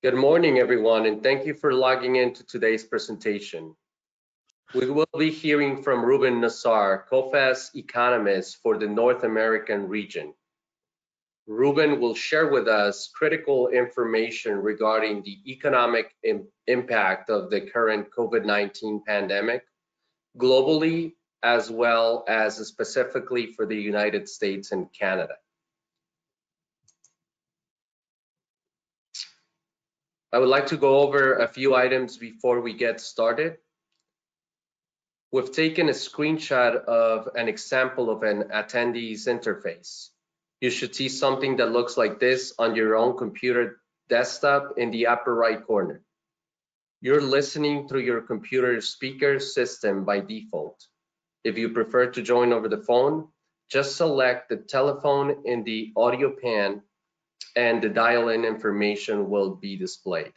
Good morning, everyone, and thank you for logging in to today's presentation. We will be hearing from Ruben Nizard, Coface Economist for the North American region. Reuben will share with us critical information regarding the economic impact of the current COVID-19 pandemic globally, as well as specifically for the United States and Canada. I would like to go over a few items before we get started. We've taken a screenshot of an example of an attendee's interface. You should see something that looks like this on your own computer desktop in the upper right corner. You're listening through your computer speaker system by default. If you prefer to join over the phone, just select the telephone in the audio pane and the dial-in information will be displayed.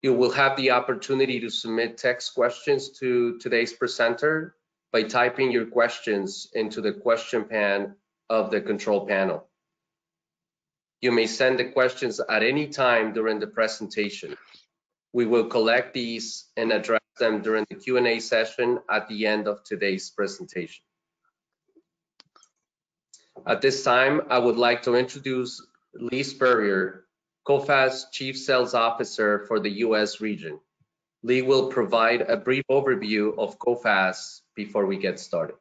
You will have the opportunity to submit text questions to today's presenter by typing your questions into the question pane of the control panel. You may send the questions at any time during the presentation. We will collect these and address them during the Q&A session at the end of today's presentation. At this time, I would like to introduce Lee Spurrier, Coface Chief Sales Officer for the U.S. region. Lee will provide a brief overview of Coface before we get started.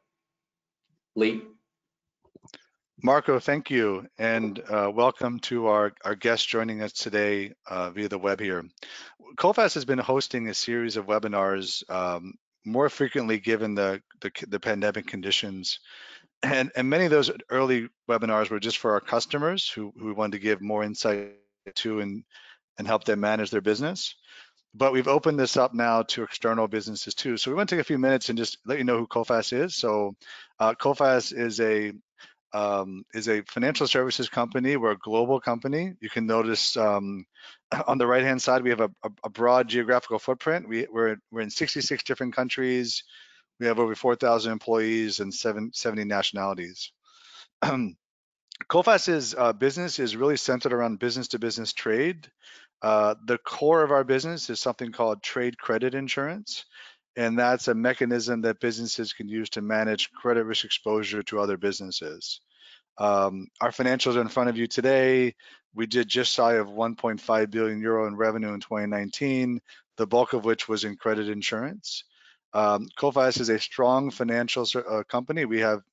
Lee. Marco, thank you, and welcome to our guests joining us today via the web here. Coface has been hosting a series of webinars more frequently given the pandemic conditions. And many of those early webinars were just for our customers who wanted to give more insight to and help them manage their business. But we've opened this up now to external businesses too. So we want to take a few minutes and just let you know who Coface is. So Coface is a financial services company. We're a global company. You can notice on the right-hand side, we have a broad geographical footprint. We're in 66 different countries. We have over 4,000 employees and 70 nationalities. Coface's business is really centered around business-to-business trade. The core of our business is something called trade credit insurance, and that's a mechanism that businesses can use to manage credit risk exposure to other businesses. Our financials are in front of you today. We did just shy of 1.5 billion euro in revenue in 2019, the bulk of which was in credit insurance. Coface is a strong financial company. We have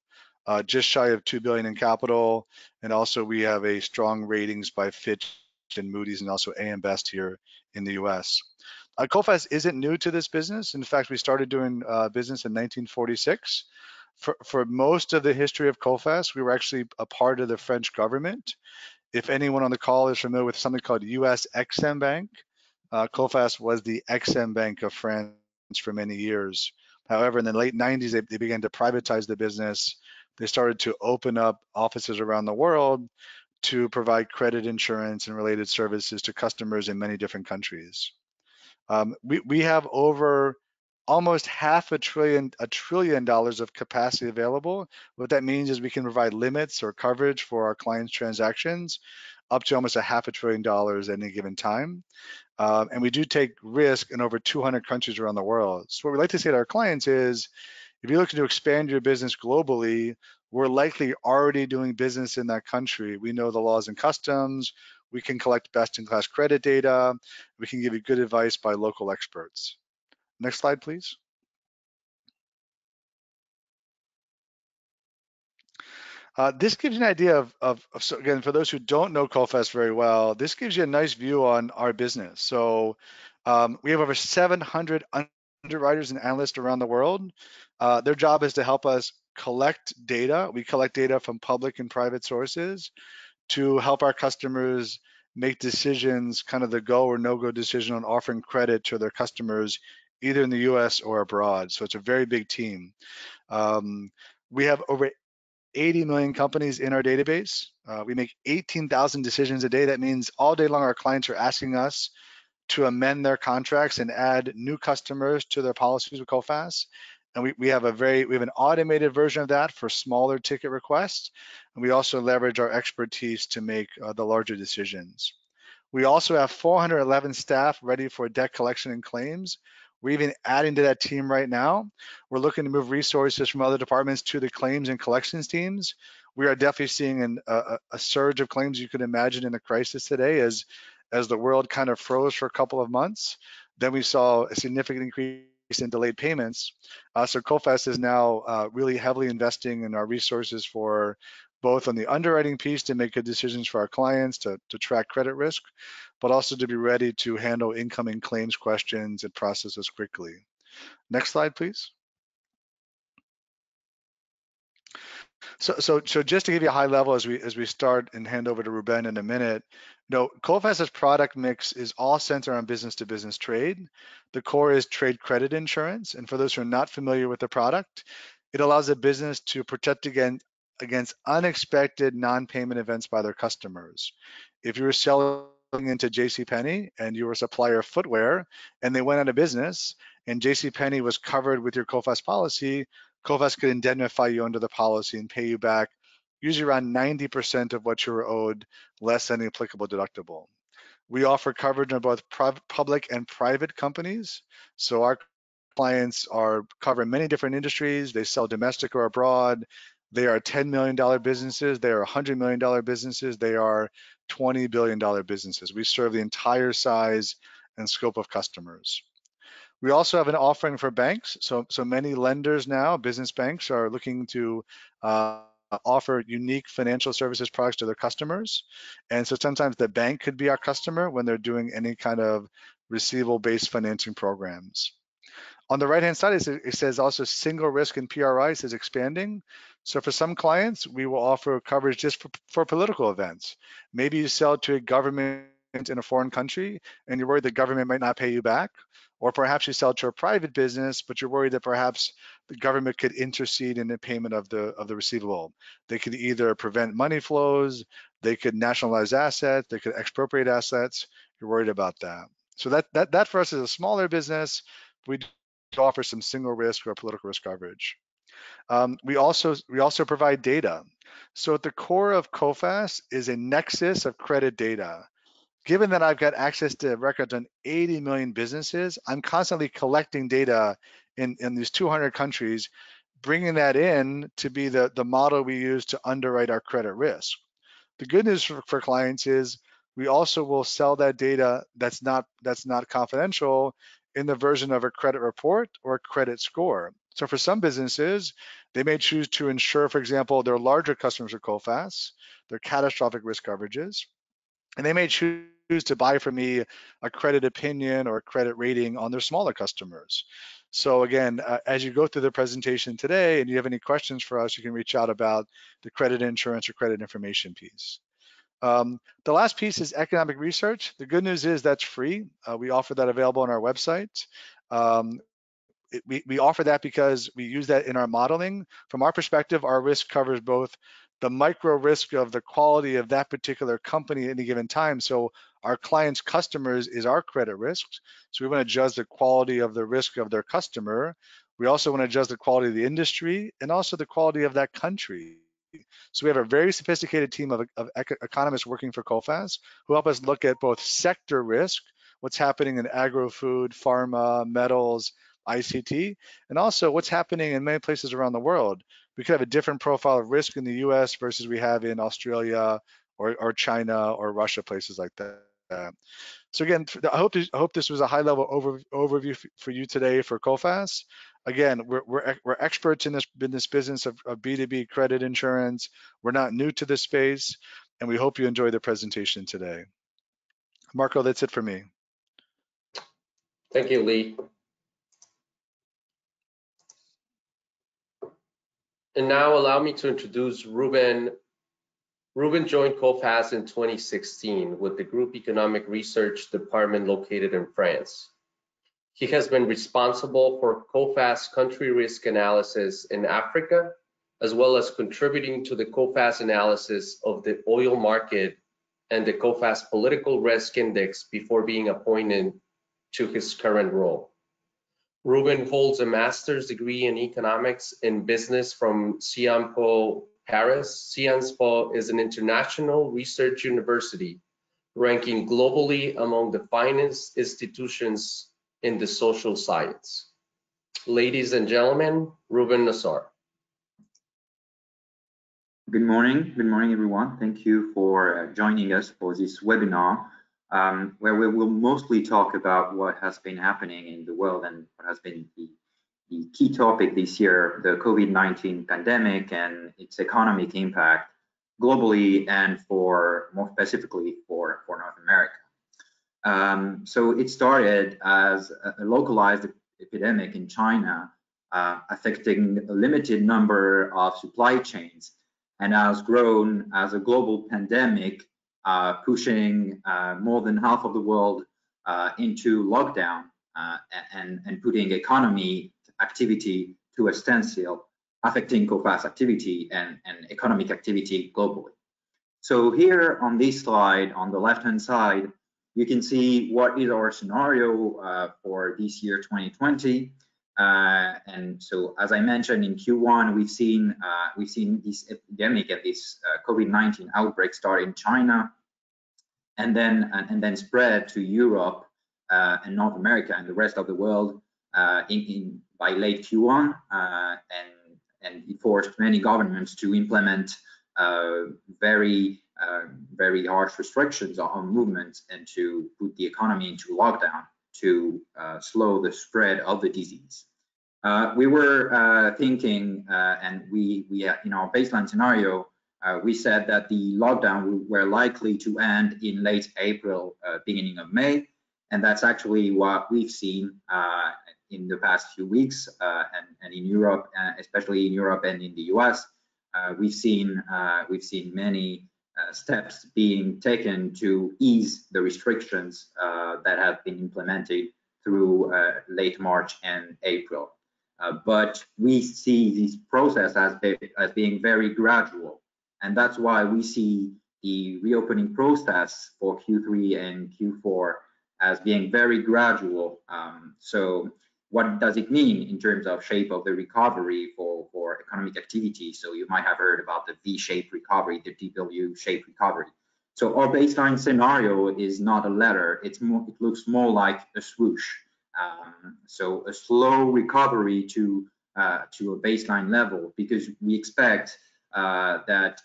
just shy of 2 billion in capital, and also we have a strong ratings by Fitch and Moody's and also AM Best here in the US. Coface isn't new to this business. In fact, we started doing business in 1946. For most of the history of Coface, we were actually a part of the French government. If anyone on the call is familiar with something called USChina Bank, Coface was the XM Bank of France for many years. However, in the late 90s, they began to privatize the business. They started to open up offices around the world to provide credit insurance and related services to customers in many different countries. We have over almost $500 billion of capacity available. What that means is we can provide limits or coverage for our clients' transactions up to almost $500 billion at any given time. And we do take risk in over 200 countries around the world. So what we like to say to our clients is, if you're looking to expand your business globally, we're likely already doing business in that country. We know the laws and customs. We can collect best-in-class credit data. We can give you good advice by local experts. Next slide, please. This gives you an idea so again, for those who don't know Coface very well, this gives you a nice view on our business. So we have over 700 underwriters and analysts around the world. Their job is to help us collect data. We collect data from public and private sources to help our customers make decisions, kind of the go or no-go decision on offering credit to their customers, either in the US or abroad. So it's a very big team. We have over 80 million companies in our database. We make 18,000 decisions a day. That means all day long our clients are asking us to amend their contracts and add new customers to their policies with Coface. And we have an automated version of that for smaller ticket requests. And we also leverage our expertise to make the larger decisions. We also have 411 staff ready for debt collection and claims. We're even adding to that team right now. We're looking to move resources from other departments to the claims and collections teams. We are definitely seeing a surge of claims you could imagine in a crisis today as the world kind of froze for a couple of months. Then we saw a significant increase in delayed payments. So Coface is now really heavily investing in our resources for both on the underwriting piece to make good decisions for our clients to track credit risk, but also to be ready to handle incoming claims questions and processes quickly. Next slide, please. So just to give you a high level as we start and hand over to Reuben in a minute, Coface's product mix is all centered on business-to-business trade. The core is trade credit insurance, and for those who are not familiar with the product, it allows a business to protect against unexpected non-payment events by their customers. If you were selling into JCPenney and you were a supplier of footwear and they went out of business and JCPenney was covered with your Coface policy, Coface could indemnify you under the policy and pay you back usually around 90% of what you were owed, less than the applicable deductible. We offer coverage on both public and private companies. So our clients are covering many different industries. They sell domestic or abroad. They are $10 million businesses. They are $100 million businesses. They are $20 billion businesses. We serve the entire size and scope of customers. We also have an offering for banks. So many lenders now, business banks, are looking to offer unique financial services products to their customers. And so sometimes the bank could be our customer when they're doing any kind of receivable-based financing programs. On the right-hand side, it says also single risk and PRIs is expanding. So for some clients, we will offer coverage just for political events. Maybe you sell to a government in a foreign country and you're worried the government might not pay you back. Or perhaps you sell to a private business, but you're worried that perhaps the government could intercede in the payment of the receivable. They could either prevent money flows, they could nationalize assets, they could expropriate assets. You're worried about that. So that for us is a smaller business. We offer some single risk or political risk coverage. We also provide data. So at the core of Coface is a nexus of credit data. Given that I've got access to records on 80 million businesses, I'm constantly collecting data in these 200 countries, bringing that in to be the model we use to underwrite our credit risk. The good news for clients is we also will sell that data that's not confidential in the version of a credit report or a credit score. So for some businesses, they may choose to insure, for example, their larger customers of Coface, their catastrophic risk coverages, and they may choose to buy from me a credit opinion or a credit rating on their smaller customers. So again, as you go through the presentation today and you have any questions for us, you can reach out about the credit insurance or credit information piece. The last piece is economic research. The good news is that's free. We offer that available on our website. We offer that because we use that in our modeling. From our perspective, our risk covers both the micro risk of the quality of that particular company at any given time. So our clients' customers is our credit risk. So we want to judge the quality of the risk of their customer. We also want to judge the quality of the industry and also the quality of that country. So we have a very sophisticated team of economists working for Coface who help us look at both sector risk, what's happening in agro-food, pharma, metals, ICT, and also what's happening in many places around the world. We could have a different profile of risk in the US versus we have in Australia or China or Russia, places like that. So again, I hope this was a high-level overview for you today for Coface. Again, we're experts in this business of B2B credit insurance. We're not new to this space, and we hope you enjoy the presentation today. Marco, that's it for me. Thank you, Lee. And now allow me to introduce Reuben. Reuben joined Coface in 2016 with the Group Economic Research Department located in France. He has been responsible for Coface country risk analysis in Africa, as well as contributing to the Coface analysis of the oil market and the Coface Political Risk Index before being appointed to his current role. Reuben holds a master's degree in economics and business from Sciences Po Paris. Sciences Po is an international research university ranking globally among the finest institutions in the social science. Ladies and gentlemen, Ruben Nizard. Good morning, everyone. Thank you for joining us for this webinar, where we will mostly talk about what has been happening in the world and what has been the key topic this year, the COVID-19 pandemic and its economic impact globally and more specifically for North America. So it started as a localized epidemic in China, affecting a limited number of supply chains, and has grown as a global pandemic, pushing more than half of the world into lockdown and putting economy activity to a standstill, affecting Coface activity and economic activity globally. So here on this slide, on the left-hand side, you can see what is our scenario for this year 2020. And so, as I mentioned in Q1, we've seen this epidemic and this COVID-19 outbreak start in China, and then spread to Europe and North America and the rest of the world by late Q1, and it forced many governments to implement very harsh restrictions on movements and to put the economy into lockdown to slow the spread of the disease. We were thinking, and we in our baseline scenario, we said that the lockdown were likely to end in late April, beginning of May, and that's actually what we've seen in the past few weeks, and in Europe, especially in Europe and in the US. We've seen many steps being taken to ease the restrictions that have been implemented through late March and April. But we see this process as being very gradual, and that's why we see the reopening process for Q3 and Q4 as being very gradual. So what does it mean in terms of shape of the recovery for economic activity? So you might have heard about the V-shaped recovery, the W-shaped recovery. So our baseline scenario is not a ladder. It looks more like a swoosh. So a slow recovery to a baseline level, because we expect that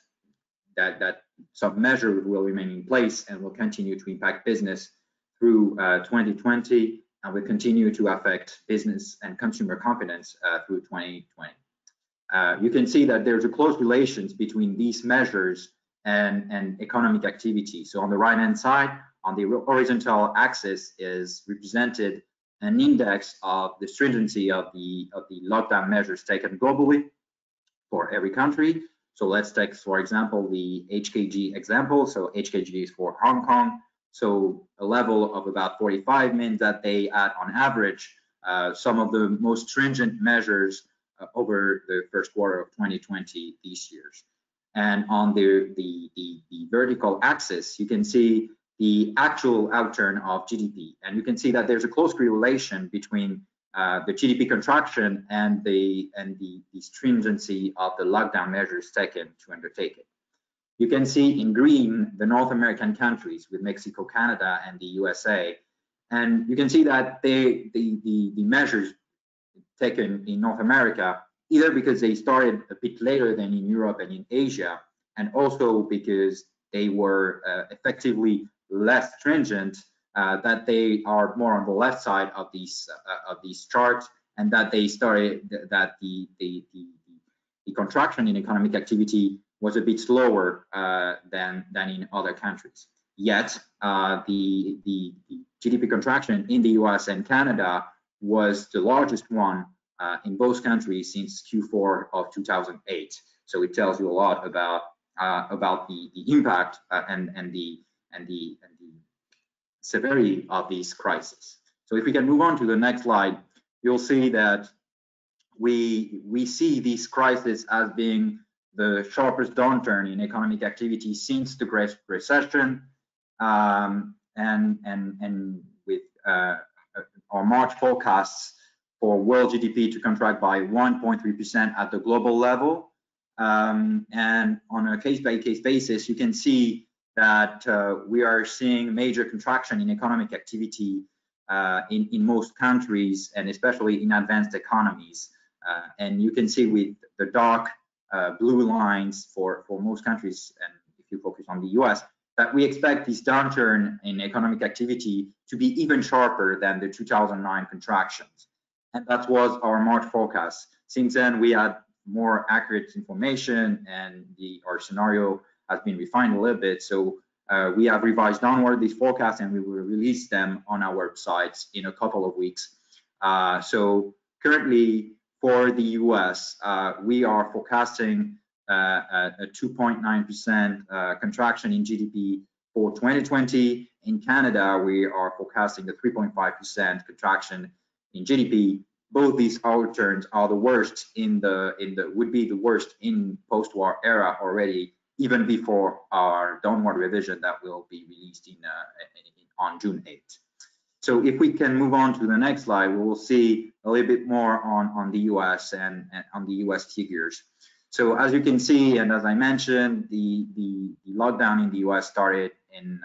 some measures will remain in place and will continue to impact business through 2020, and will continue to affect business and consumer confidence through 2020. You can see that there's a close relation between these measures and economic activity. So on the right-hand side, on the horizontal axis, is represented an index of the stringency of the lockdown measures taken globally for every country. So let's take, for example, the HKG example. So HKG is for Hong Kong. So a level of about 45 means that they add on average some of the most stringent measures over the first quarter of 2020 these years. And on the vertical axis, you can see the actual outturn of GDP, and you can see that there's a close correlation between the GDP contraction and the stringency of the lockdown measures taken to undertake it. You can see in green the North American countries with Mexico, Canada, and the USA, and you can see that the measures taken in North America, either because they started a bit later than in Europe and in Asia, and also because they were effectively less stringent, that they are more on the left side of these charts, and that they started that the contraction in economic activity was a bit slower than in other countries. Yet the GDP contraction in the US and Canada was the largest one in both countries since Q4 of 2008. So it tells you a lot about the impact and the severity of these crises. So if we can move on to the next slide, you'll see that we see this crisis as being the sharpest downturn in economic activity since the Great Recession, and with our March forecasts for world GDP to contract by 1.3% at the global level. And on a case-by-case basis, you can see that we are seeing major contraction in economic activity in most countries, and especially in advanced economies. And you can see with the dark blue lines for most countries, and if you focus on the US, that we expect this downturn in economic activity to be even sharper than the 2009 contractions. And that was our March forecast. Since then, we had more accurate information, and our scenario has been refined a little bit. So we have revised downward these forecasts, and we will release them on our websites in a couple of weeks. So currently for the US, we are forecasting a 2.9% contraction in GDP for 2020. In Canada, we are forecasting a 3.5% contraction in GDP. Both these outturns are the worst would be the worst in post-war era already, even before our downward revision that will be released on June 8th. So if we can move on to the next slide, we will see a little bit more on the US and on the US figures. So as you can see, and as I mentioned, the lockdown in the US started in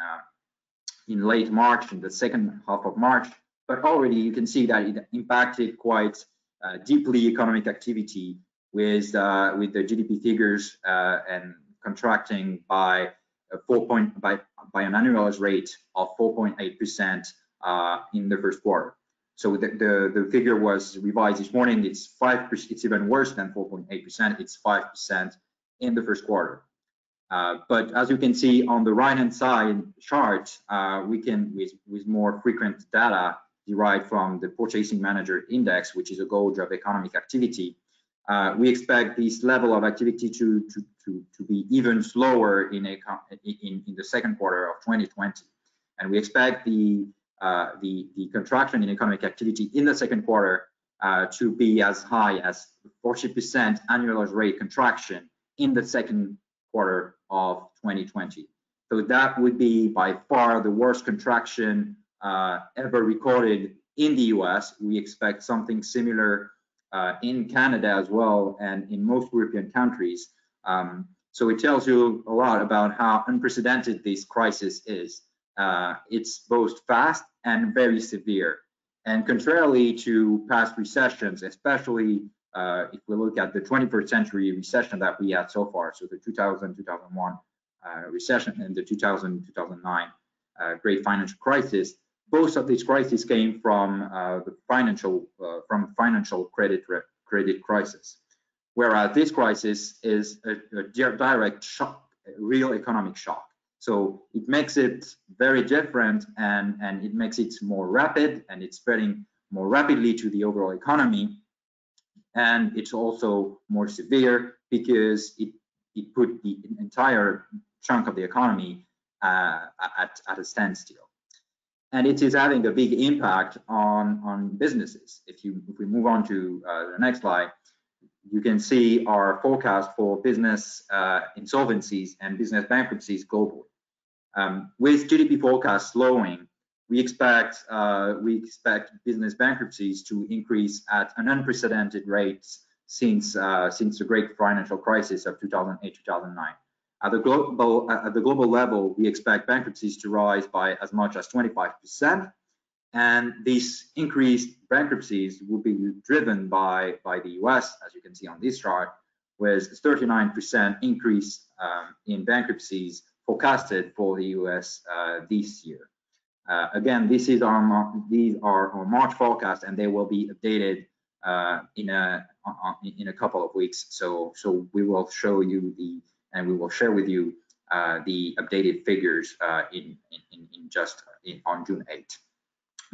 late March, in the second half of March, but already you can see that it impacted quite deeply economic activity with the GDP figures and contracting by an annualized rate of 4.8% in the first quarter. So the figure was revised this morning. It's 5%. It's even worse than 4.8%. It's 5% in the first quarter. But as you can see on the right-hand side chart, we can, with more frequent data derived from the Purchasing Manager Index, which is a gauge of economic activity, we expect this level of activity to be even slower in the second quarter of 2020, and we expect the contraction in economic activity in the second quarter to be as high as 40% annualized rate contraction in the second quarter of 2020. So that would be by far the worst contraction ever recorded in the US. We expect something similar in Canada as well, and in most European countries. So it tells you a lot about how unprecedented this crisis is. It's both fast and very severe. And contrarily to past recessions, especially if we look at the 21st century recession that we had so far, so the 2000-2001 recession and the 2000-2009 great financial crisis, both of these crises came from the financial credit crisis, whereas this crisis is a direct shock, a real economic shock. So it makes it very different, and it makes it more rapid, and it's spreading more rapidly to the overall economy. And it's also more severe because it put the entire chunk of the economy at a standstill. And it is having a big impact on businesses. If we move on to the next slide, you can see our forecast for business insolvencies and business bankruptcies globally. With GDP forecast slowing, we expect business bankruptcies to increase at an unprecedented rate since the great financial crisis of 2008-2009. At the global level, we expect bankruptcies to rise by as much as 25%, and these increased bankruptcies will be driven by the US, as you can see on this chart, with 39% increase in bankruptcies forecasted for the US this year. Again, these are our March forecast, and they will be updated in a couple of weeks. So we will show you and we will share with you the updated figures on June 8th.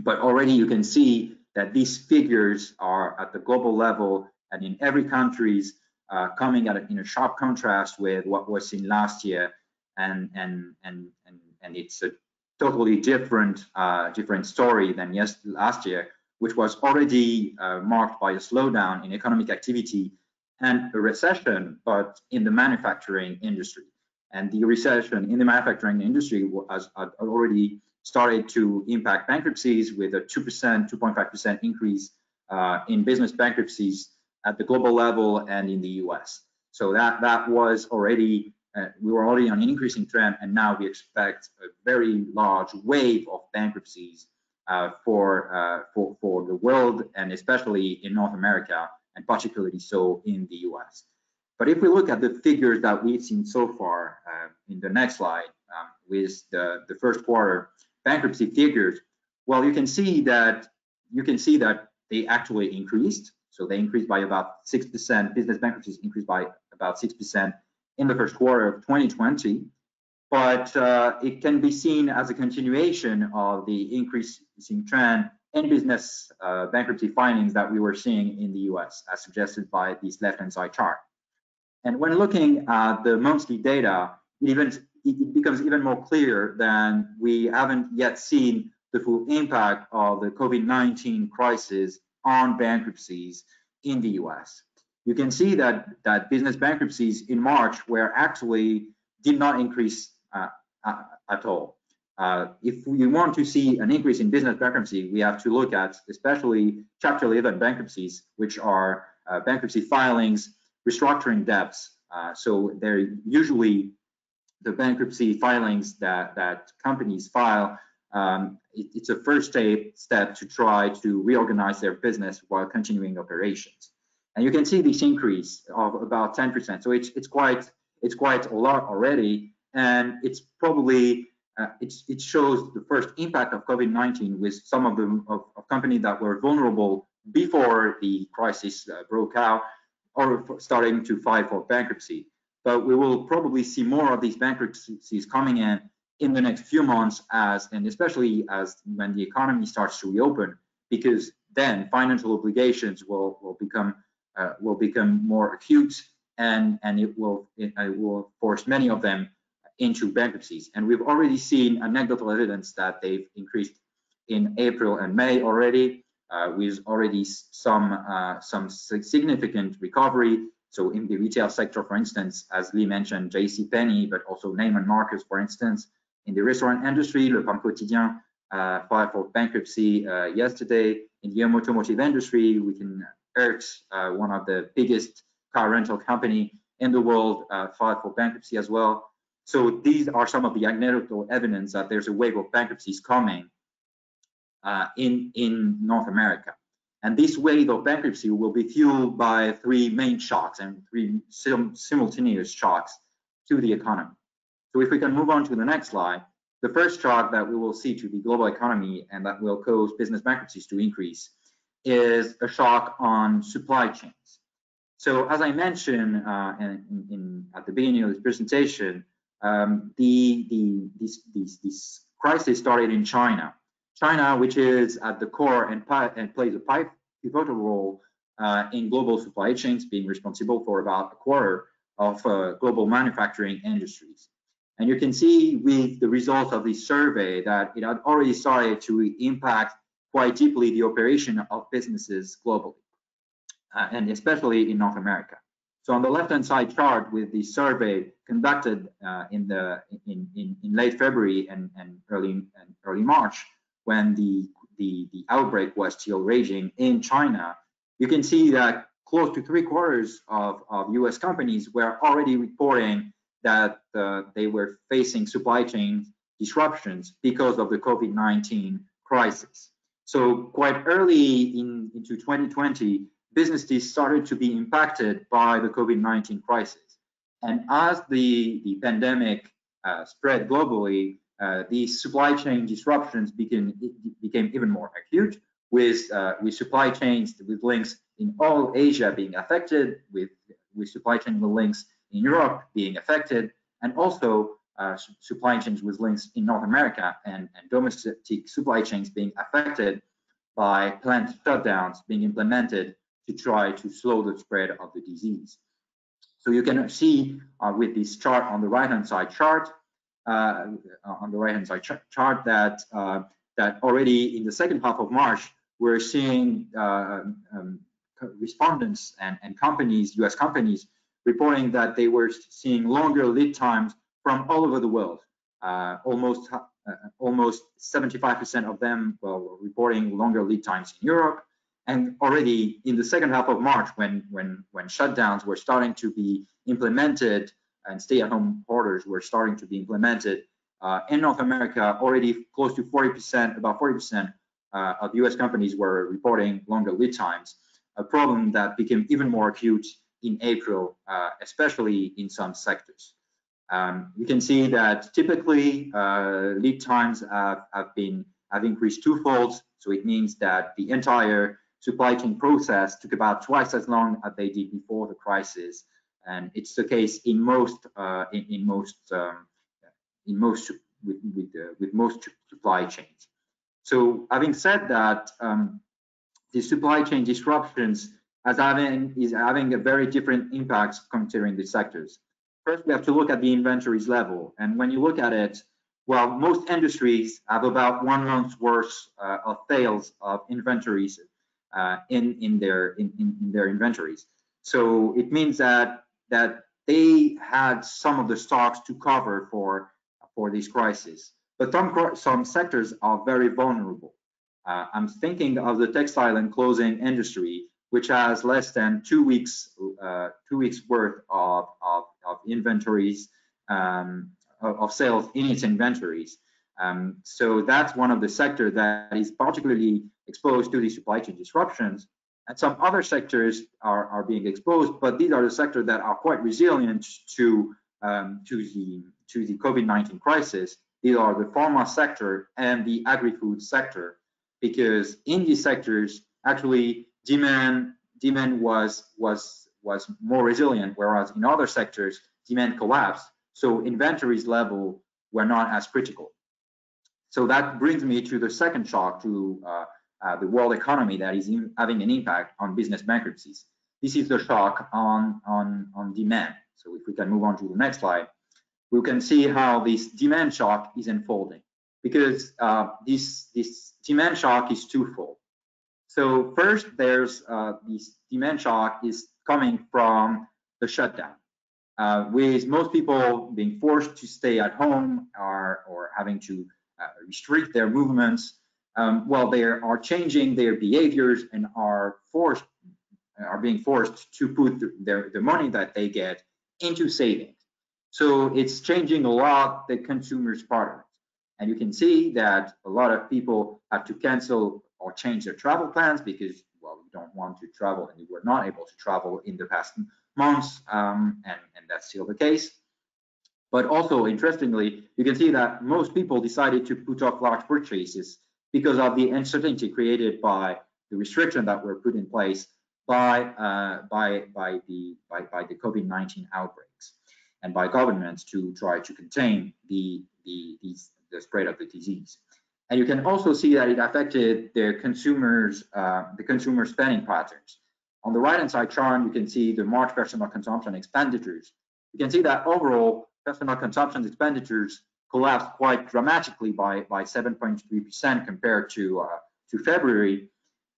But already you can see that these figures are at the global level and in every country's coming in a sharp contrast with what was seen last year, and it's a totally different story than last year, which was already marked by a slowdown in economic activity and a recession, but in the manufacturing industry. And the recession in the manufacturing industry has already started to impact bankruptcies, with a 2.5% increase in business bankruptcies at the global level and in the US. So that was already we were already on an increasing trend, and now we expect a very large wave of bankruptcies for the world, and especially in North America, and particularly so in the US. But if we look at the figures that we've seen so far in the next slide, with the first quarter bankruptcy figures, well, you can see that they actually increased. So they increased by about 6%. Business bankruptcies increased by about 6% in the first quarter of 2020. But it can be seen as a continuation of the increasing trend in business bankruptcy filings that we were seeing in the US, as suggested by this left-hand side chart. And when looking at the monthly data, it becomes even more clear that we haven't yet seen the full impact of the COVID-19 crisis on bankruptcies in the US. You can see that business bankruptcies in March were actually did not increase at all. If we want to see an increase in business bankruptcy, we have to look at especially Chapter 11 bankruptcies, which are bankruptcy filings, restructuring debts. So they're usually the bankruptcy filings that companies file. It's a first step to try to reorganize their business while continuing operations. And you can see this increase of about 10%. So it's quite a lot already, and it's probably it shows the first impact of COVID-19 with some of the companies that were vulnerable before the crisis broke out, or starting to file for bankruptcy. But we will probably see more of these bankruptcies coming in the next few months, and especially as when the economy starts to reopen, because then financial obligations will become more acute, and it will force many of them into bankruptcies. And we've already seen anecdotal evidence that they've increased in April and May already, with already some significant recovery. So in the retail sector, for instance, as Lee mentioned, JCPenney, but also Neiman Marcus, for instance. In the restaurant industry, Le Pain Quotidien filed for bankruptcy yesterday. In the automotive industry, we can Hertz, one of the biggest car rental company in the world, filed for bankruptcy as well. So these are some of the anecdotal evidence that there's a wave of bankruptcies coming in North America. And this wave of bankruptcy will be fueled by three main shocks and three simultaneous shocks to the economy. So if we can move on to the next slide, the first shock that we will see to the global economy and that will cause business bankruptcies to increase is a shock on supply chains. So as I mentioned at the beginning of this presentation, this crisis started in China. China, which is at the core and plays a pivotal role in global supply chains, being responsible for about a quarter of global manufacturing industries. And you can see with the results of this survey that it had already started to impact quite deeply the operation of businesses globally, and especially in North America. So on the left-hand side chart with the survey conducted in late February and early March, when the outbreak was still raging in China, you can see that close to 3/4 of US companies were already reporting that they were facing supply chain disruptions because of the COVID-19 crisis. So quite early into 2020, businesses started to be impacted by the COVID-19 crisis. And as the pandemic spread globally, these supply chain disruptions became even more acute, with supply chains with links in all Asia being affected, with supply chain links in Europe being affected, and also supply chains with links in North America and domestic supply chains being affected by plant shutdowns being implemented to try to slow the spread of the disease. So you can see with this chart on the right-hand side chart, that already in the second half of March, we're seeing respondents and companies, US companies, reporting that they were seeing longer lead times from all over the world. Almost 75% of them were reporting longer lead times in Europe. And already in the second half of March, when shutdowns were starting to be implemented and stay-at-home orders were starting to be implemented in North America. Already close to 40%, about 40% of US companies were reporting longer lead times, a problem that became even more acute in April, especially in some sectors. You can see that typically lead times have increased twofold. So it means that the entire supply chain process took about twice as long as they did before the crisis, and it's the case in most with most supply chains. So having said that, the supply chain disruptions is having a very different impacts considering the sectors. First, we have to look at the inventories level, and when you look at it, well, most industries have about 1 month's worth of sales of inventories in their inventories. So it means that they had some of the stocks to cover for this crisis. But some sectors are very vulnerable. I'm thinking of the textile and clothing industry, which has less than 2 weeks worth of inventories of sales in its inventories. So that's one of the sectors that is particularly exposed to the supply chain disruptions. And some other sectors are being exposed, but these are the sectors that are quite resilient to the COVID-19 crisis. These are the pharma sector and the agri-food sector, because in these sectors, actually demand was more resilient, whereas in other sectors, demand collapsed. So inventories level were not as critical. So that brings me to the second shock to the world economy that is having an impact on business bankruptcies. This is the shock on demand. So if we can move on to the next slide, we can see how this demand shock is unfolding, because this demand shock is twofold. So first, there's this demand shock is coming from the shutdown, with most people being forced to stay at home or having to restrict their movements. Well, they are changing their behaviors and are being forced to put the money that they get into savings. So it's changing a lot the consumer's patterns. And you can see that a lot of people have to cancel or change their travel plans because, well, we don't want to travel and we were not able to travel in the past months, and that's still the case. But also, interestingly, you can see that most people decided to put off large purchases because of the uncertainty created by the restrictions that were put in place by the COVID-19 outbreaks and by governments to try to contain the spread of the disease. And you can also see that it affected the consumer spending patterns. On the right-hand side chart, you can see the March personal consumption expenditures. You can see that overall personal consumption expenditures collapsed quite dramatically by 7.3% compared to February.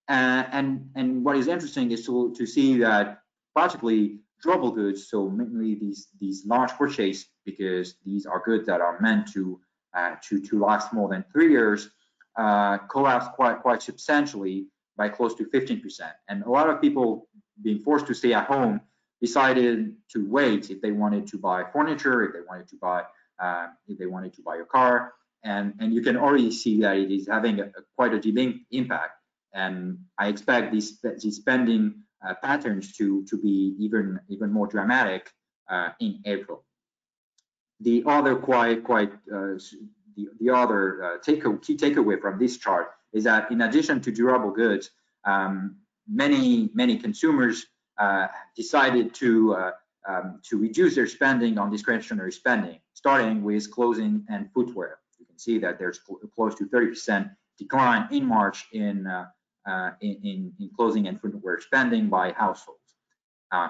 And what is interesting is to see that particularly durable goods, so mainly these large purchases, because these are goods that are meant to last more than 3 years, collapsed quite substantially by close to 15%. And a lot of people being forced to stay at home decided to wait if they wanted to buy furniture, if they wanted to buy a car, and you can already see that it is having quite a delayed impact. And I expect these spending patterns to be even more dramatic in April. The other key takeaway from this chart is that in addition to durable goods, many consumers decided to reduce their spending on discretionary spending, starting with clothing and footwear. You can see that there's close to 30% decline in March in clothing and footwear spending by households.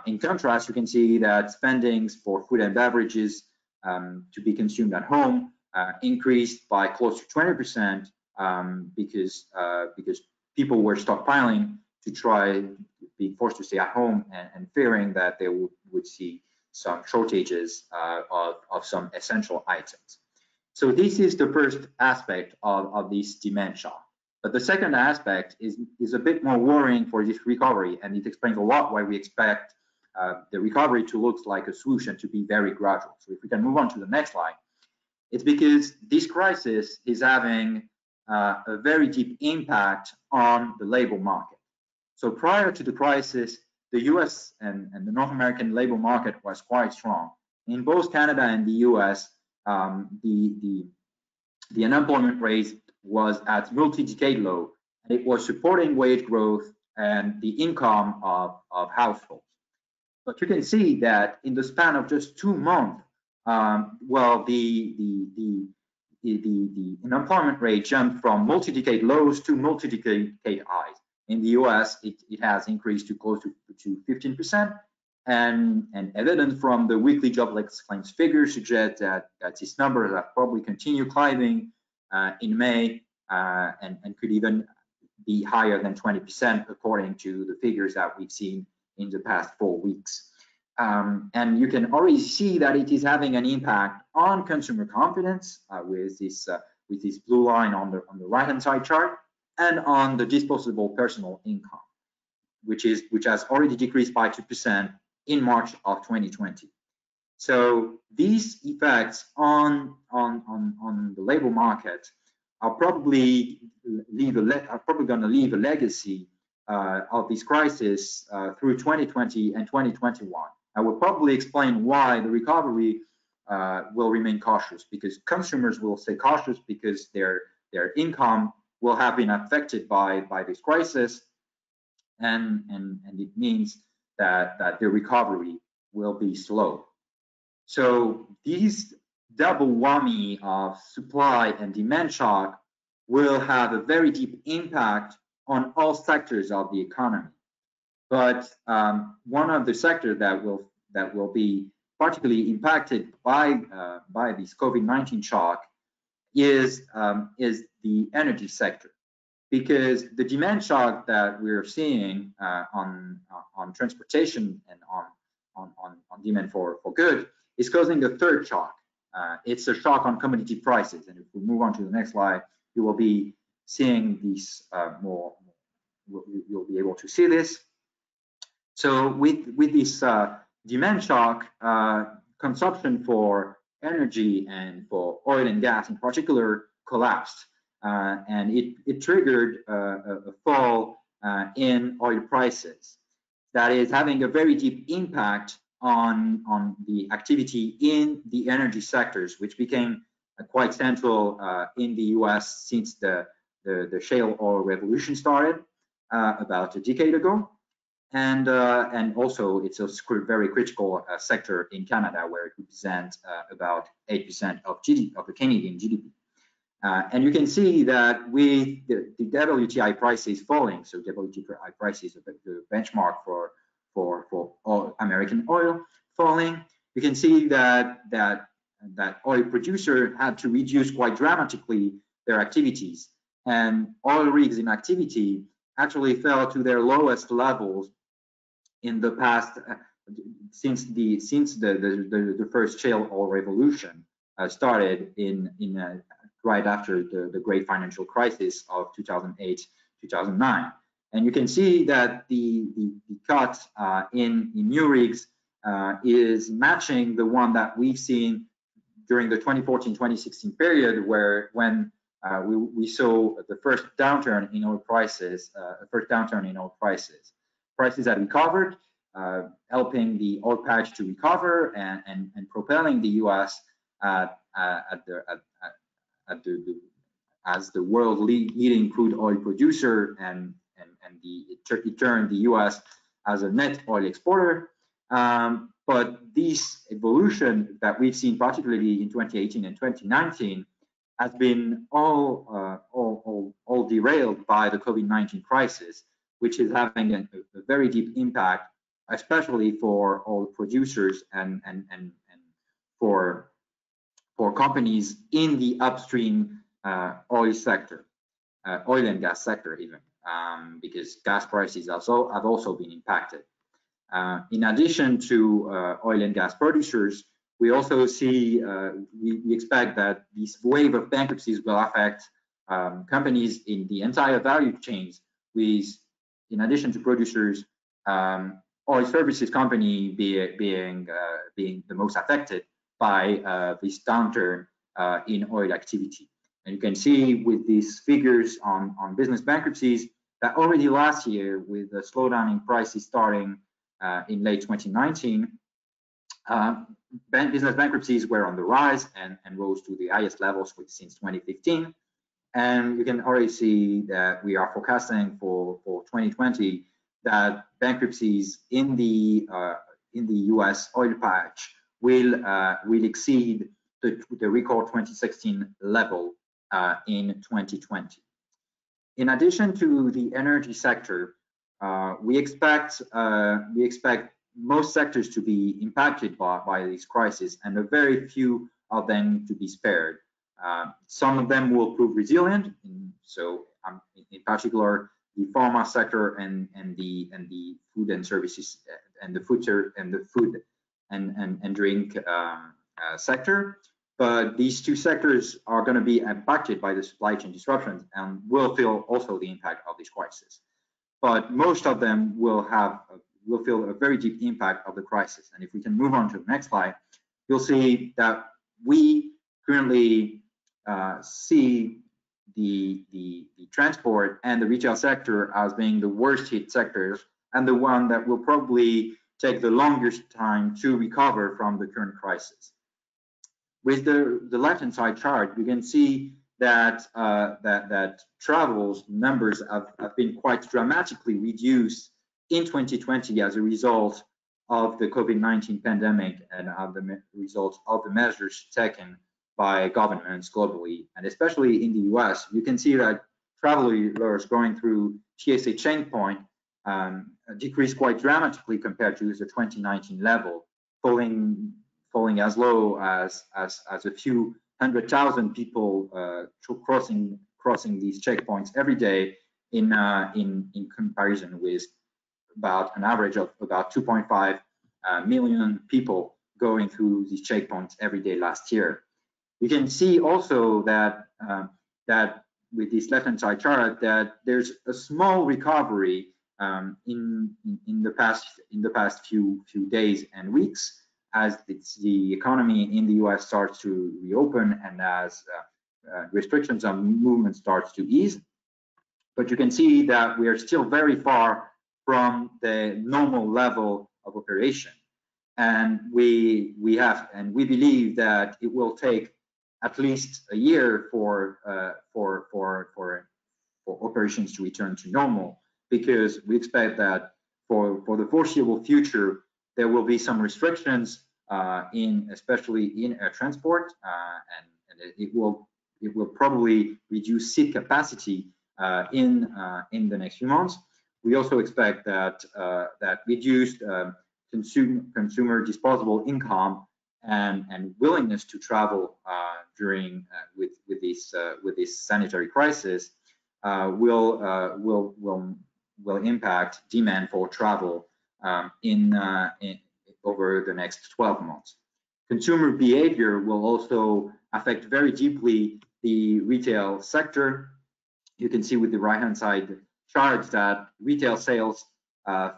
In contrast, you can see that spendings for food and beverages to be consumed at home increased by close to 20% because people were stockpiling to try being forced to stay at home and fearing that they would see some shortages of some essential items. So this is the first aspect of this demand shock. But the second aspect is a bit more worrying for this recovery, and it explains a lot why we expect the recovery to look like a swoosh and to be very gradual. So if we can move on to the next slide, it's because this crisis is having a very deep impact on the labor market. So prior to the crisis, the US and the North American labor market was quite strong. In both Canada and the US, the unemployment rate was at multi-decade low, and it was supporting wage growth and the income of households. But you can see that in the span of just 2 months, well, the unemployment rate jumped from multi-decade lows to multi-decade highs. In the US, it has increased to close to 15%, and evidence from the weekly jobless claims figures suggest that this number will probably continue climbing in May and could even be higher than 20% according to the figures that we've seen in the past 4 weeks. And you can already see that it is having an impact on consumer confidence with this blue line on the right-hand side chart, and on the disposable personal income, which has already decreased by 2% in March of 2020. So these effects on the labor market are probably going to leave a legacy of this crisis through 2020 and 2021. I will probably explain why the recovery will remain cautious, because consumers will stay cautious because their income will have been affected by this crisis, and it means that the recovery will be slow. So these double whammy of supply and demand shock will have a very deep impact on all sectors of the economy. But one of the sectors that will be particularly impacted by this COVID-19 shock is the energy sector, because the demand shock that we're seeing on transportation and on demand for good is causing a third shock. It's a shock on commodity prices, and if we move on to the next slide, you will be seeing these more. You'll be able to see this. So with this demand shock, consumption for energy and for oil and gas in particular collapsed, and it triggered a fall in oil prices that is having a very deep impact on the activity in the energy sectors, which became quite central in the US since the shale oil revolution started about a decade ago. And also it's a very critical sector in Canada, where it represents about 8% of the Canadian GDP. And you can see that with the WTI prices falling, so WTI prices, the benchmark for American oil falling, you can see that oil producer had to reduce quite dramatically their activities, and oil rigs in activity actually fell to their lowest levels in the past since the first shale oil revolution started in right after the great financial crisis of 2008-2009. And you can see that the cut in new rigs is matching the one that we've seen during the 2014-2016 period, when we saw the first downturn in oil prices, Prices had recovered, helping the oil patch to recover and propelling the U.S. as the world leading crude oil producer, and it turned the U.S. as a net oil exporter. But this evolution that we've seen, particularly in 2018 and 2019, has been all derailed by the COVID-19 crisis, which is having a very deep impact, especially for oil producers and for companies in the upstream oil sector, oil and gas sector even, because gas prices have also been impacted. In addition to oil and gas producers, we also see, we expect that this wave of bankruptcies will affect companies in the entire value chains, with, in addition to producers, oil services company being the most affected by this downturn in oil activity. And you can see with these figures on business bankruptcies that already last year, with the slowdown in prices starting in late 2019, business bankruptcies were on the rise and rose to the highest levels since 2015. And you can already see that we are forecasting for 2020 that bankruptcies in the US oil patch will exceed the record 2016 level in 2020. In addition to the energy sector, we expect most sectors to be impacted by this crisis, and a very few of them to be spared. Some of them will prove resilient, in particular the pharma sector and the food and services and the food and drink sector. But these two sectors are going to be impacted by the supply chain disruptions and will feel also the impact of this crisis. But most of them will feel a very deep impact of the crisis. And if we can move on to the next slide, you'll see that we currently see the transport and the retail sector as being the worst hit sectors and the one that will probably take the longest time to recover from the current crisis. With the left-hand side chart, you can see that that travel's numbers have been quite dramatically reduced in 2020 as a result of the COVID-19 pandemic and of the results of the measures taken by governments globally, and especially in the US. You can see that travelers going through TSA checkpoint decreased quite dramatically compared to the 2019 level, falling as low as a few 100,000 people crossing these checkpoints every day in comparison with about an average of about 2.5 million people going through these checkpoints every day last year. You can see also that that with this left-hand side chart that there's a small recovery in the past few days and weeks as the economy in the US starts to reopen and as restrictions on movement starts to ease. But you can see that we are still very far from the normal level of operation, and we believe that it will take at least a year for operations to return to normal, because we expect that for the foreseeable future there will be some restrictions especially in air transport, and it will probably reduce seat capacity in the next few months. We also expect that reduced consumer disposable income and willingness to travel during with this sanitary crisis will impact demand for travel over the next 12 months. Consumer behavior will also affect very deeply the retail sector. You can see with the right-hand side chart that retail sales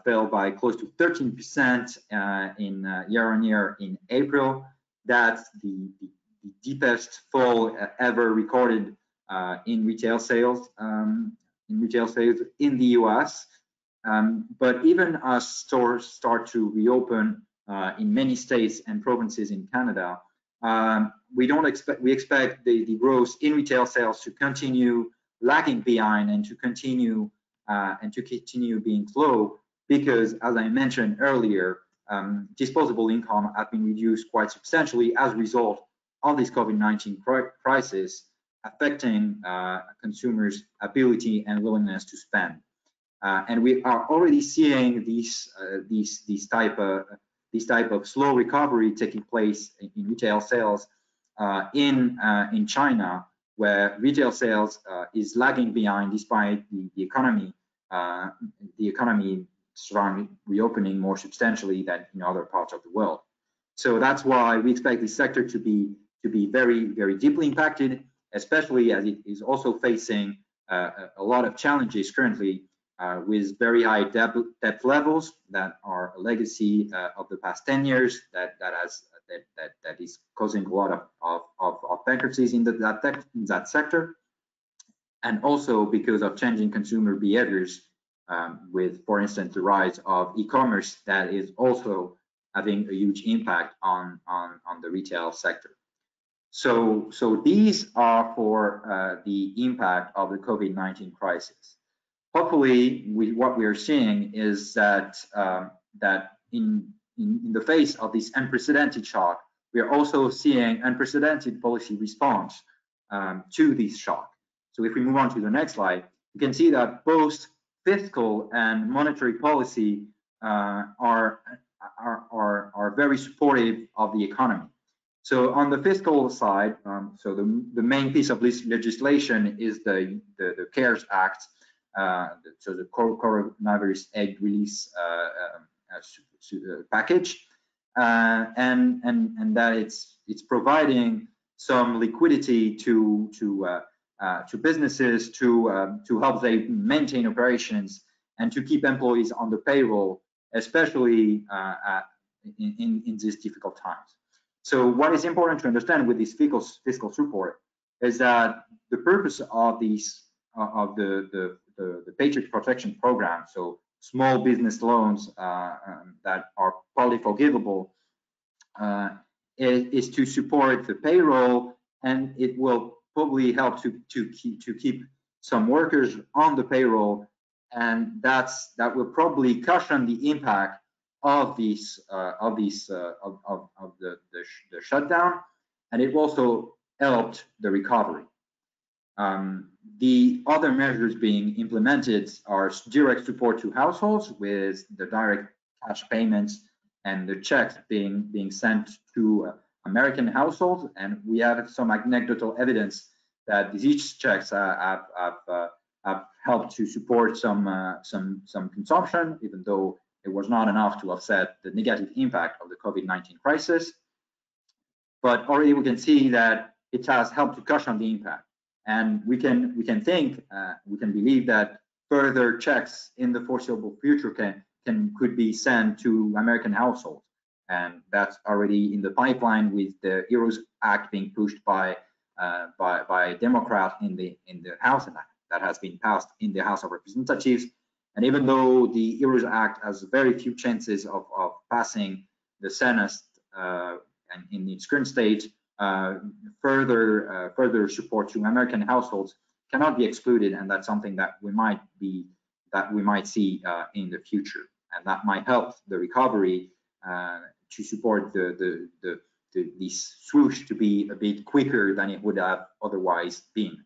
fell by close to 13% in year-on-year in April. That's the deepest fall ever recorded in retail sales in the US. But even as stores start to reopen in many states and provinces in Canada, we expect the growth in retail sales to continue lagging behind and to continue being slow, because, as I mentioned earlier, disposable income have been reduced quite substantially as a result of this COVID-19 crisis, affecting consumers' ability and willingness to spend. And we are already seeing these type of slow recovery taking place in retail sales in China, where retail sales is lagging behind despite the economy surrounding reopening more substantially than in other parts of the world. So that's why we expect this sector to be very, very deeply impacted, especially as it is also facing a lot of challenges currently with very high debt levels that are a legacy of the past 10 years that is causing a lot of bankruptcies in that sector, and also because of changing consumer behaviors, with, for instance, the rise of e-commerce that is also having a huge impact on the retail sector. So these are for the impact of the COVID-19 crisis. Hopefully, what we are seeing is that that in the face of this unprecedented shock, we are also seeing unprecedented policy response to this shock. So if we move on to the next slide, you can see that both fiscal and monetary policy are very supportive of the economy. So on the fiscal side, so the main piece of this legislation is the CARES Act, so the coronavirus aid release package, and that it's providing some liquidity to businesses to help they maintain operations and to keep employees on the payroll, especially in these difficult times. So what is important to understand with this fiscal support is that the purpose of these the Paycheck Protection Program, so small business loans that are partly forgivable, is to support the payroll, and it will probably help to keep some workers on the payroll, and that will probably cushion the impact of the shutdown, and it also helped the recovery. The other measures being implemented are direct support to households with the direct cash payments and the checks being sent to American households, and we have some anecdotal evidence that these checks have helped to support some consumption, even though it was not enough to offset the negative impact of the COVID-19 crisis. But already we can see that it has helped to cushion the impact, and we can believe that further checks in the foreseeable future could be sent to American households, and that's already in the pipeline with the HEROES Act being pushed by Democrats in the House, and that has been passed in the House of Representatives. And even though the HEROES Act has very few chances of passing the Senate and in its current state, further support to American households cannot be excluded, and that's something that we might see in the future, and that might help the recovery to support this swoosh to be a bit quicker than it would have otherwise been.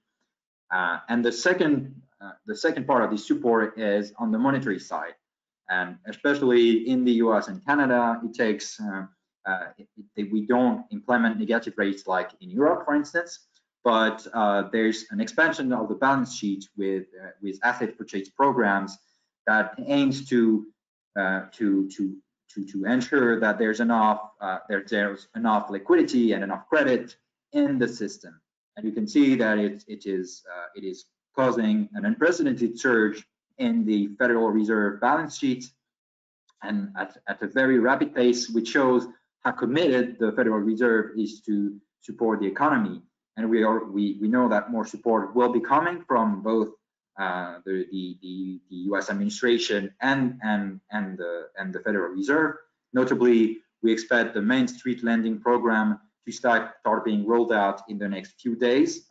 And the second part of the support is on the monetary side, and especially in the US and Canada, it takes we don't implement negative rates like in Europe, for instance, but there's an expansion of the balance sheet with asset purchase programs that aims to ensure that there's enough liquidity and enough credit in the system. And you can see that it is causing an unprecedented surge in the Federal Reserve balance sheet, and at a very rapid pace, which shows how committed the Federal Reserve is to support the economy. And we know that more support will be coming from both the U.S. administration and the Federal Reserve. Notably, we expect the Main Street lending program to start being rolled out in the next few days.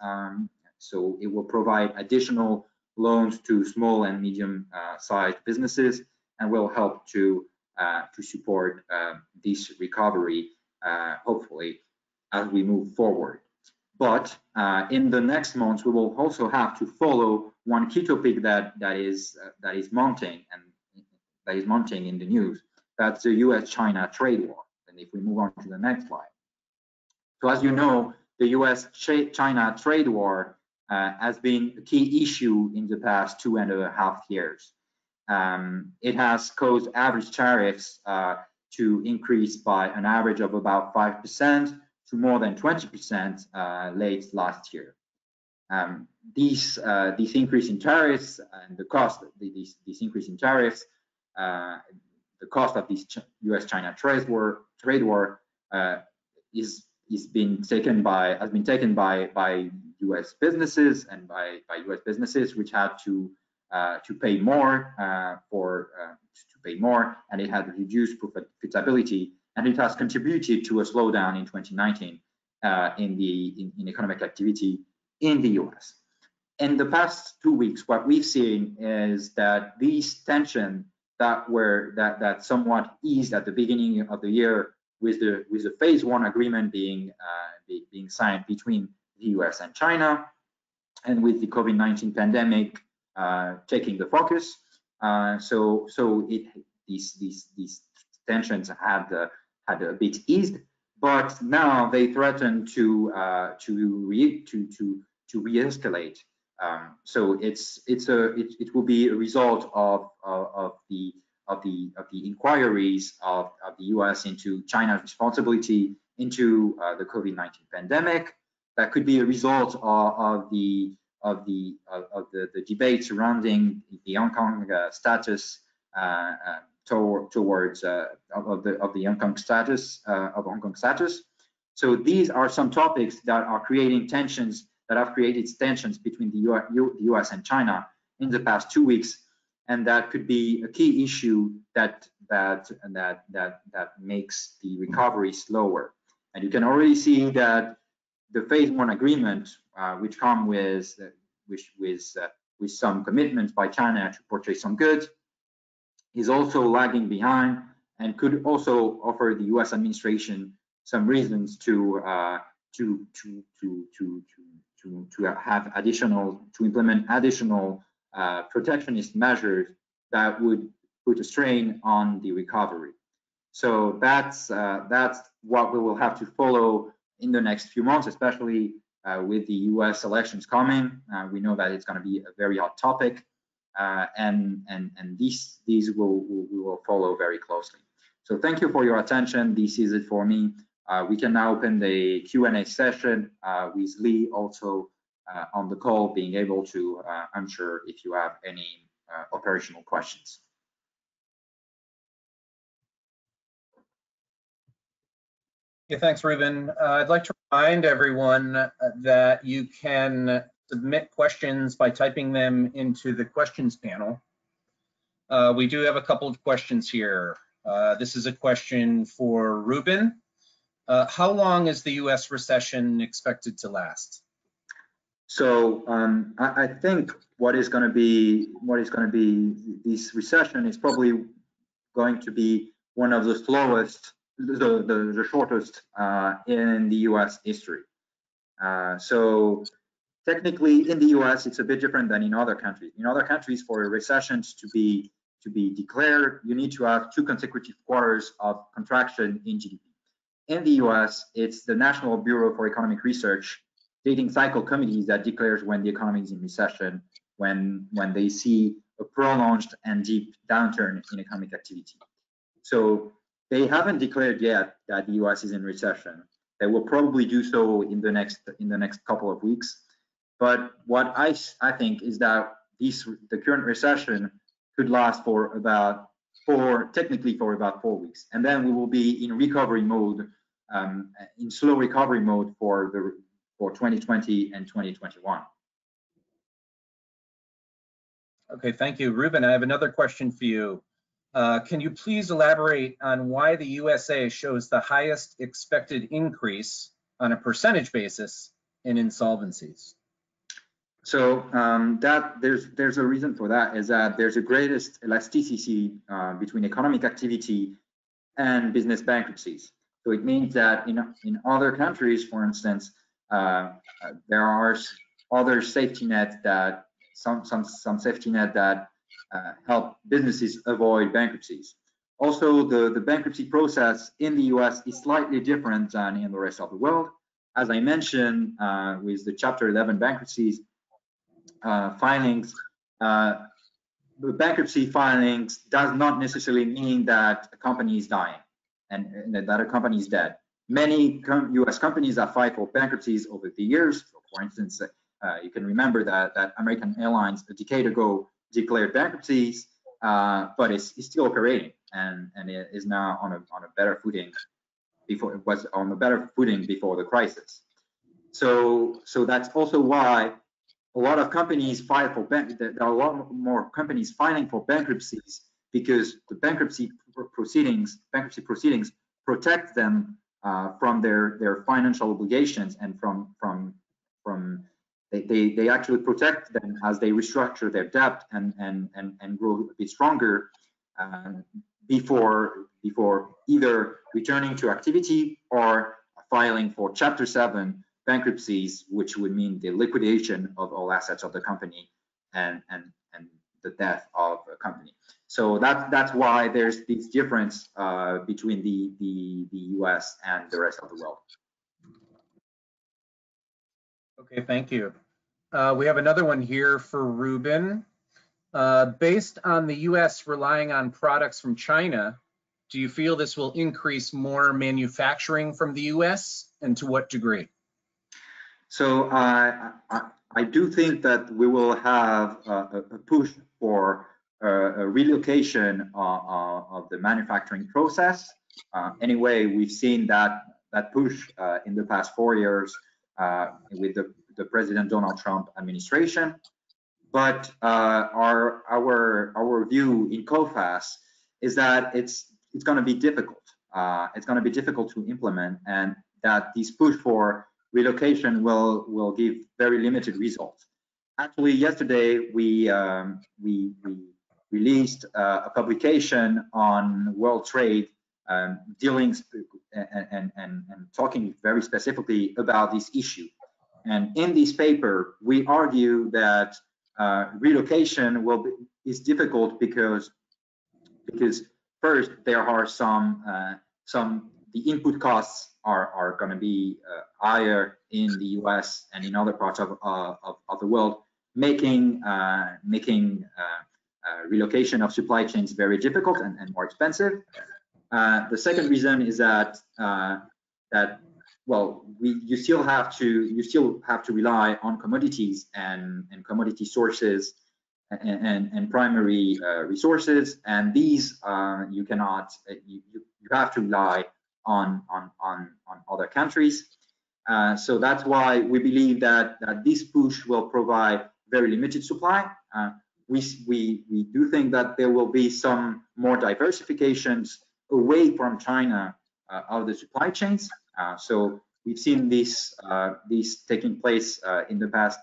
So it will provide additional loans to small and medium-sized businesses, and will help to support this recovery, hopefully, as we move forward. But in the next months, we will also have to follow one key topic that is mounting in the news. That's the US-China trade war. And if we move on to the next slide. So as you know, the US-China trade war has been a key issue in the past 2.5 years. It has caused average tariffs to increase by an average of about 5% to more than 20% late last year. These increase in tariffs and the cost, this increase in tariffs, the cost of this U.S.-China trade war has been taken by U.S. businesses and by U.S. businesses, which had to pay more and it had reduced profitability, and it has contributed to a slowdown in 2019 in economic activity in the U.S. In the past 2 weeks, what we've seen is that these tensions that somewhat eased at the beginning of the year with the phase one agreement being signed between the U.S. and China, and with the COVID-19 pandemic taking the focus, these tensions had a bit eased, but now they threaten to re-escalate. So it will be a result of the inquiries of the U.S. into China's responsibility into the COVID-19 pandemic. That could be a result of the debate surrounding the Hong Kong status towards the Hong Kong status. So these are some topics that are creating tensions, that have created tensions between the U.S. and China in the past 2 weeks, and that could be a key issue that makes the recovery slower. And you can already see that the phase one agreement, which come with some commitments by China to purchase some goods, is also lagging behind, and could also offer the U.S. administration some reasons to implement additional protectionist measures that would put a strain on the recovery. So that's what we will have to follow in the next few months, especially with the U.S. elections coming. We know that it's going to be a very hot topic, and these we will follow very closely. So thank you for your attention. This is it for me. We can now open the Q&A session with Lee also on the call, being able to answer if you have any operational questions. Yeah, thanks, Ruben. I'd like to remind everyone that you can submit questions by typing them into the questions panel. We do have a couple of questions here. This is a question for Ruben. How long is the U.S. recession expected to last? So I think what is going to be this recession is probably going to be one of the slowest, the shortest in the U.S. history. So technically, in the U.S., it's a bit different than in other countries. In other countries, for recessions to be declared, you need to have 2 consecutive quarters of contraction in GDP. In the U.S., it's the National Bureau for Economic Research dating cycle committees that declares when the economy is in recession, when they see a prolonged and deep downturn in economic activity. So they haven't declared yet that the U.S. is in recession. They will probably do so in the next couple of weeks. But what I think is that the current recession could last for about technically for about 4 weeks, and then we will be in recovery mode, in slow recovery mode for 2020 and 2021. Okay, thank you, Ruben. I have another question for you. Can you please elaborate on why the USA shows the highest expected increase on a percentage basis in insolvencies? So there's a reason for that, is that there's a greatest elasticity between economic activity and business bankruptcies. So it means that in other countries, for instance, there are other safety nets that some safety net that help businesses avoid bankruptcies. Also, the bankruptcy process in the US is slightly different than in the rest of the world. As I mentioned, with the Chapter 11 bankruptcies filings, the bankruptcy filings does not necessarily mean that a company is dying and that a company is dead. Many US companies have filed for bankruptcies over the years. So for instance, You can remember that American Airlines a decade ago declared bankruptcies, but it's still operating, and it is now on a better footing. Before it was on a better footing before the crisis. So that's also why a lot of companies file for there are a lot more companies filing for bankruptcies, because the bankruptcy proceedings protect them from their financial obligations, and they actually protect them as they restructure their debt and grow a bit stronger before either returning to activity or filing for Chapter 7 bankruptcies, which would mean the liquidation of all assets of the company and the death of a company. So that's why there's this difference between the US and the rest of the world. Okay, thank you. We have another one here for Ruben. Based on the US relying on products from China, do you feel this will increase more manufacturing from the US, and to what degree? So I do think that we will have a push for a relocation of the manufacturing process. Anyway, we've seen that push in the past 4 years with the President Donald Trump administration. But our view in Coface is that it's going to be difficult. It's going to be difficult to implement, and that this push for relocation will give very limited results. Actually, yesterday we released a publication on world trade, dealing and talking very specifically about this issue. And in this paper, we argue that relocation is difficult because first there are the input costs are going to be higher in the US and in other parts of the world, making relocation of supply chains very difficult and more expensive. The second reason is that you still have to rely on commodities and commodity sources and primary resources, and these you cannot. You have to rely on other countries. So that's why we believe that this push will provide very limited supply. We do think that there will be some more diversifications away from China of the supply chains. So we've seen this taking place in the past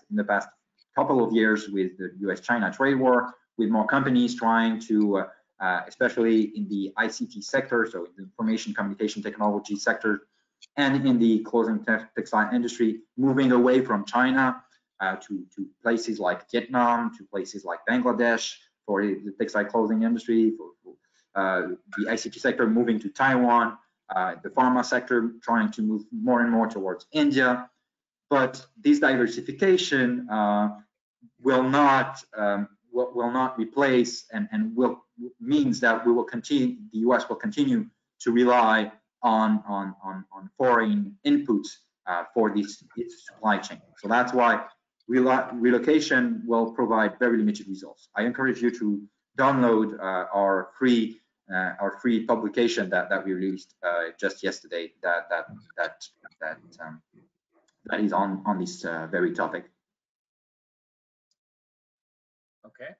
couple of years with the US-China trade war, with more companies trying to, especially in the ICT sector, so in the information communication technology sector, and in the clothing textile industry, moving away from China to places like Vietnam, to places like Bangladesh for the textile clothing industry, for the ICT sector moving to Taiwan, the pharma sector trying to move more and more towards India. But this diversification will not replace and means that we will continue. The US will continue to rely on foreign inputs for its supply chain. So that's why relocation will provide very limited results. I encourage you to download our free publication that we released just yesterday. That is on this very topic. Okay.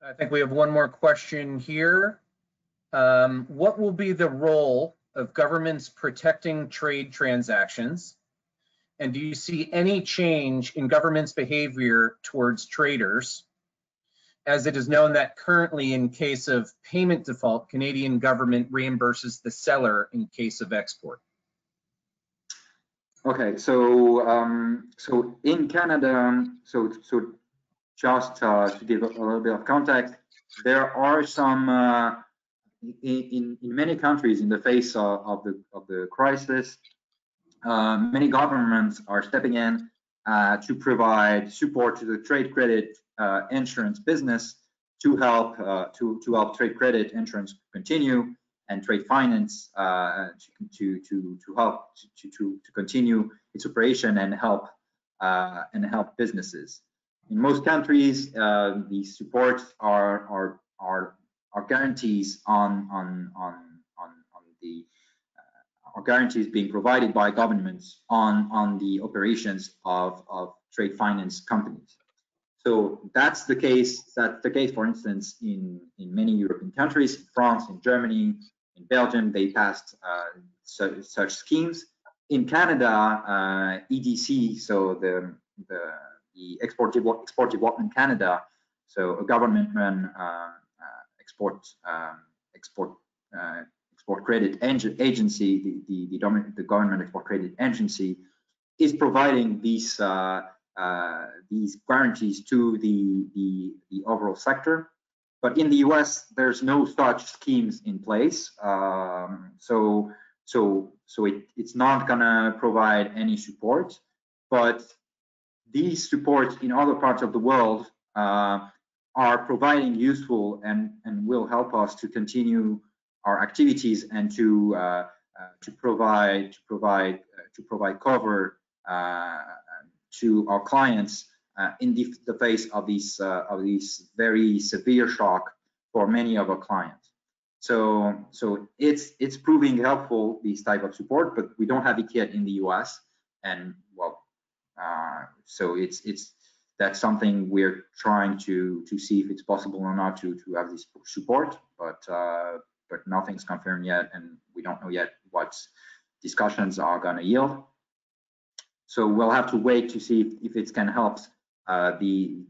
I think we have one more question here. What will be the role of governments protecting trade transactions? And do you see any change in government's behavior towards traders? As it is known that currently, in case of payment default, Canadian government reimburses the seller in case of export. Okay, so so in Canada, so just to give a little bit of context, there are some in many countries in the face of the crisis. Many governments are stepping in to provide support to the trade credit insurance business to help trade credit insurance continue, and trade finance to help to continue its operation and help and help businesses. In most countries, these supports are guarantees are guarantees being provided by governments on the operations of trade finance companies. So that's the case. That's the case, for instance, in many European countries, in France, in Germany, in Belgium. They passed such schemes. In Canada, EDC, so the Export Development Canada, so a government-run export credit agency, the government export credit agency, is providing these guarantees to the overall sector. But in the US, there's no such schemes in place, so it's not gonna provide any support. But these supports in other parts of the world are providing useful and will help us to continue our activities and to provide cover to our clients in the face of these very severe shock for many of our clients. So it's proving helpful, these type of support, but we don't have it yet in the US. And well, so that's something we're trying to see if it's possible or not to have this support, but nothing's confirmed yet, and we don't know yet what discussions are going to yield. So we'll have to wait to see if it can help the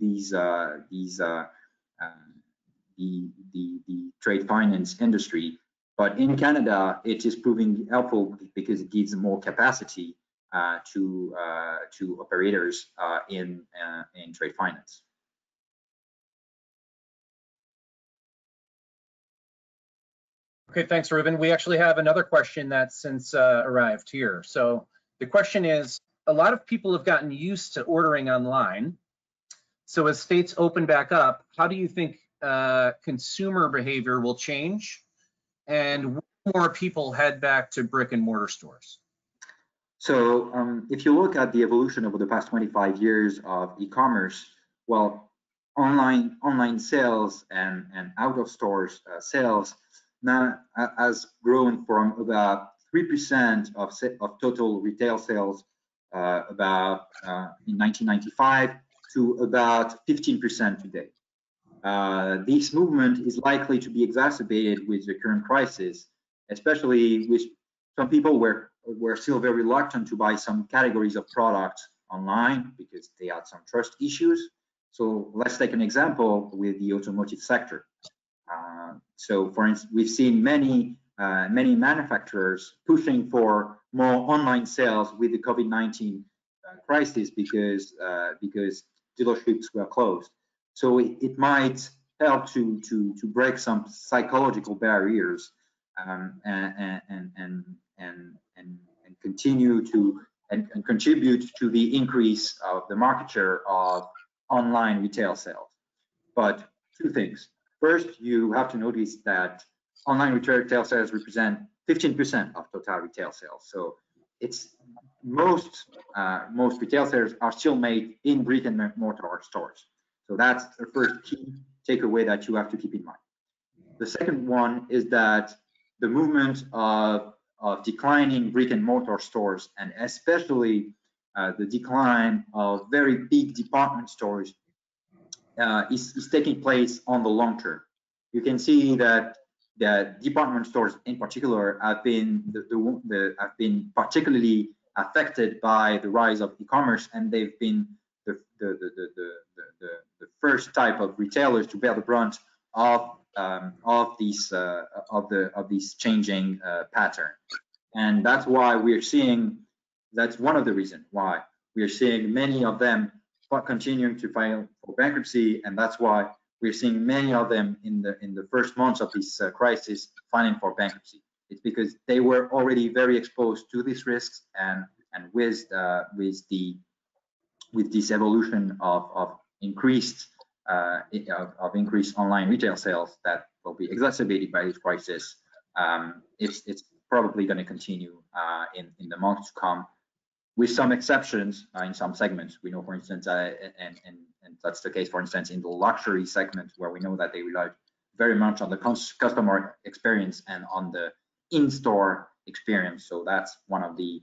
trade finance industry. But in Canada, it is proving helpful because it gives more capacity to operators in trade finance. Okay, thanks, Ruben. We actually have another question that's since arrived here. So the question is, a lot of people have gotten used to ordering online. So as states open back up, how do you think consumer behavior will change? And will more people head back to brick and mortar stores? So if you look at the evolution over the past 25 years of e-commerce, well, online sales and out of stores sales now has grown from about 3% of total retail sales in 1995 to about 15% today. This movement is likely to be exacerbated with the current crisis, especially with some people were still very reluctant to buy some categories of products online because they had some trust issues. So let's take an example with the automotive sector. So for instance, we've seen many manufacturers pushing for more online sales with the COVID-19 crisis because dealerships were closed. So it might help to break some psychological barriers and continue to and contribute to the increase of the market share of online retail sales. But two things. First, you have to notice that online retail sales represent 15% of total retail sales. So it's most retail sales are still made in brick and mortar stores. So that's the first key takeaway that you have to keep in mind. The second one is that the movement of declining brick and mortar stores, and especially the decline of very big department stores, is taking place on the long term. You can see that the department stores in particular have been particularly affected by the rise of e-commerce, and they've been the first type of retailers to bear the brunt of these changing pattern. And that's why we're seeing, that's one of the reasons why we're seeing many of them continuing to file for bankruptcy, and that's why we're seeing many of them in the first months of this crisis filing for bankruptcy. It's because they were already very exposed to these risks, and with this evolution of increased online retail sales that will be exacerbated by this crisis, it's probably going to continue in the months to come. with some exceptions in some segments. We know, for instance, and that's the case, for instance, in the luxury segment, where we know that they rely very much on the customer experience and on the in-store experience. So that's one of the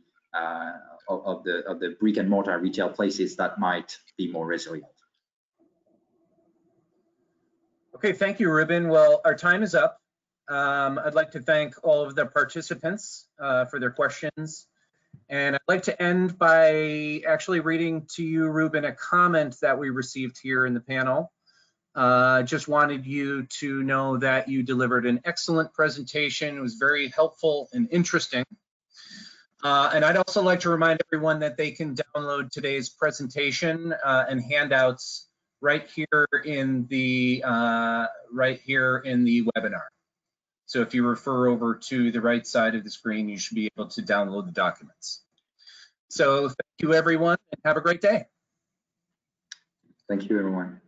brick and mortar retail places that might be more resilient. Okay, thank you, Ruben. Well, our time is up. I'd like to thank all of the participants for their questions. And I'd like to end by actually reading to you, Ruben, a comment that we received here in the panel. Just wanted you to know that you delivered an excellent presentation. It was very helpful and interesting. And I'd also like to remind everyone that they can download today's presentation and handouts right here in the webinar. So if you refer over to the right side of the screen, you should be able to download the documents. So thank you, everyone, and have a great day. Thank you, everyone.